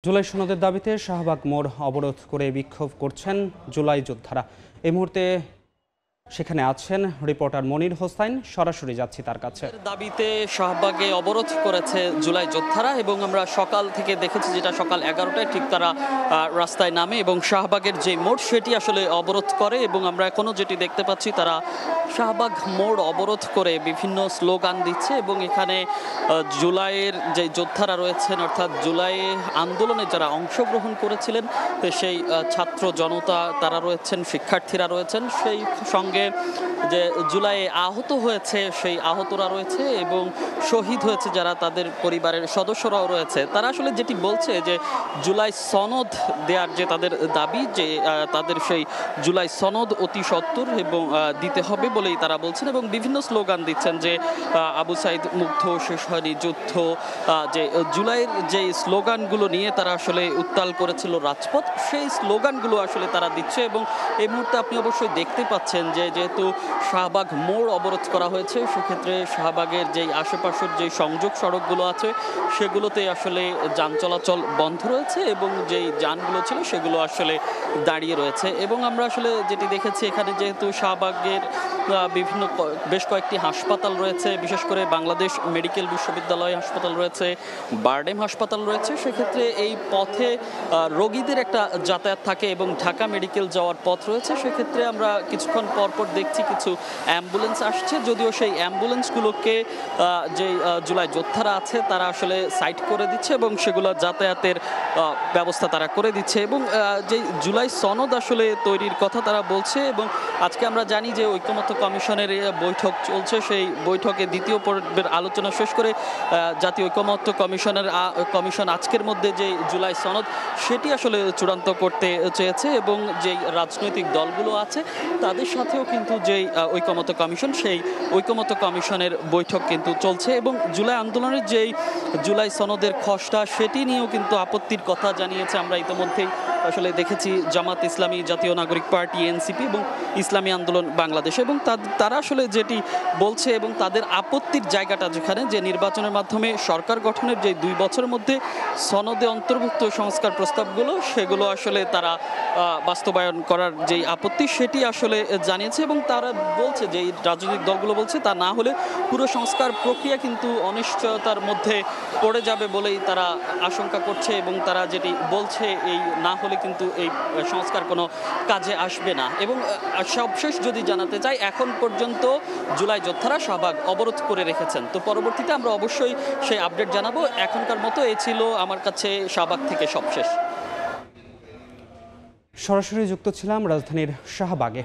জুলাই সনদের দাবিতে শাহবাগ মোড় অবরোধ করে বিক্ষোভ করছেন জুলাই যোদ্ধারা। এই মুহূর্তে সেখানে আছেন রিপোর্টার মনির হোসাইন, সরাসরি যাচ্ছি তার কাছে। দাবিতে শাহবাগে অবরোধ করেছে জুলাই যোদ্ধারা এবং আমরা সকাল থেকে দেখেছি যেটা সকাল 11টায় ঠিক তারা রাস্তায় নামে এবং শাহবাগের যে মোড় সেটি আসলে অবরোধ করে এবং আমরা এখনো যেটি দেখতে পাচ্ছি তারা শাহবাগ মোড় অবরোধ করে বিভিন্ন স্লোগান দিচ্ছে এবং এখানে জুলাইয়ের যে যোদ্ধারা রয়েছেন অর্থাৎ জুলাই আন্দোলনে যারা অংশগ্রহণ করেছিলেন সেই ছাত্র জনতা তারা রয়েছেন, শিক্ষার্থীরা রয়েছেন, সেই সঙ্গে যে জুলাই আহত হয়েছে সেই আহতরা রয়েছে এবং শহীদ হয়েছে যারা তাদের পরিবারের সদস্যরাও রয়েছে। তারা আসলে যেটি বলছে যে জুলাই সনদ দেওয়ার যে তাদের দাবি, যে তাদের সেই জুলাই সনদ অতি সত্বর এবং দিতে হবে বলেই তারা বলছেন এবং বিভিন্ন স্লোগান দিচ্ছেন যে আবু সাইদ মুগ্ধ, শেষ হয়নি যুদ্ধ, যে জুলাইয়ের যে স্লোগানগুলো নিয়ে তারা আসলে উত্তাল করেছিল রাজপথ, সেই স্লোগানগুলো আসলে তারা দিচ্ছে এবং এই মুহূর্তে আপনি অবশ্যই দেখতে পাচ্ছেন যে যেহেতু শাহবাগ মোড় অবরোধ করা হয়েছে সেক্ষেত্রে শাহবাগের যেই আশেপাশের যে সংযোগ সড়কগুলো আছে সেগুলোতে আসলে যান চলাচল বন্ধ রয়েছে এবং যেই যানগুলো ছিল সেগুলো আসলে দাঁড়িয়ে রয়েছে এবং আমরা আসলে যেটি দেখেছি এখানে যেহেতু শাহবাগের বিভিন্ন বেশ কয়েকটি হাসপাতাল রয়েছে, বিশেষ করে বাংলাদেশ মেডিকেল বিশ্ববিদ্যালয় হাসপাতাল রয়েছে, বারডেম হাসপাতাল রয়েছে, সেক্ষেত্রে এই পথে রোগীদের একটা যাতায়াত থাকে এবং ঢাকা মেডিকেল যাওয়ার পথ রয়েছে। সেক্ষেত্রে আমরা কিছুক্ষণ পরপর দেখছি কিছু অ্যাম্বুলেন্স আসছে, যদিও সেই অ্যাম্বুলেন্সগুলোকে যে জুলাই যোদ্ধারা আছে তারা আসলে সাইড করে দিচ্ছে এবং সেগুলো যাতায়াতের ব্যবস্থা তারা করে দিচ্ছে এবং যে জুলাই সনদ আসলে তৈরির কথা তারা বলছে এবং আজকে আমরা জানি যে ঐকমত্য কমিশনের বৈঠক চলছে, সেই বৈঠকে দ্বিতীয় পর্বের আলোচনা শেষ করে জাতীয় ঐকমত্য কমিশন আজকের মধ্যে যে জুলাই সনদ সেটি আসলে চূড়ান্ত করতে চেয়েছে এবং যেই রাজনৈতিক দলগুলো আছে তাদের সাথেও কিন্তু যেই ঐকমত্য কমিশন সেই ঐকমত্য কমিশনের বৈঠক কিন্তু চলছে এবং জুলাই আন্দোলনের যেই জুলাই সনদের খসড়া সেটি নিয়েও কিন্তু আপত্তির কথা জানিয়েছে। আমরা ইতিমধ্যেই আসলে দেখেছি জামাত ইসলামী, জাতীয় নাগরিক পার্টি, এনসিপি এবং ইসলামী আন্দোলন বাংলাদেশ এবং তারা আসলে যেটি বলছে এবং তাদের আপত্তির জায়গাটা যেখানে যে নির্বাচনের মাধ্যমে সরকার গঠনের যে 2 বছরের মধ্যে সনদে অন্তর্ভুক্ত সংস্কার প্রস্তাবগুলো সেগুলো আসলে তারা বাস্তবায়ন করার যেই আপত্তি সেটি আসলে জানিয়েছে এবং তারা বলছে যে এই রাজনৈতিক দলগুলো বলছে তা না হলে পুরো সংস্কার প্রক্রিয়া কিন্তু অনিশ্চয়তার মধ্যে পড়ে যাবে বলেই তারা আশঙ্কা করছে এবং তারা যেটি বলছে এই না হলে কিন্তু এই সংস্কার কোনো কাজে আসবে না। এবং সবশেষ যদি জানাতে চাই, এখন পর্যন্ত জুলাই যোদ্ধারা শাহবাগ অবরোধ করে রেখেছেন, তো পরবর্তীতে আমরা অবশ্যই সেই আপডেট জানাবো। এখনকার মতো এই ছিল আমার কাছে শাহবাগ থেকে সবশেষ। সরাসরি যুক্ত ছিলাম রাজধানীর শাহবাগে।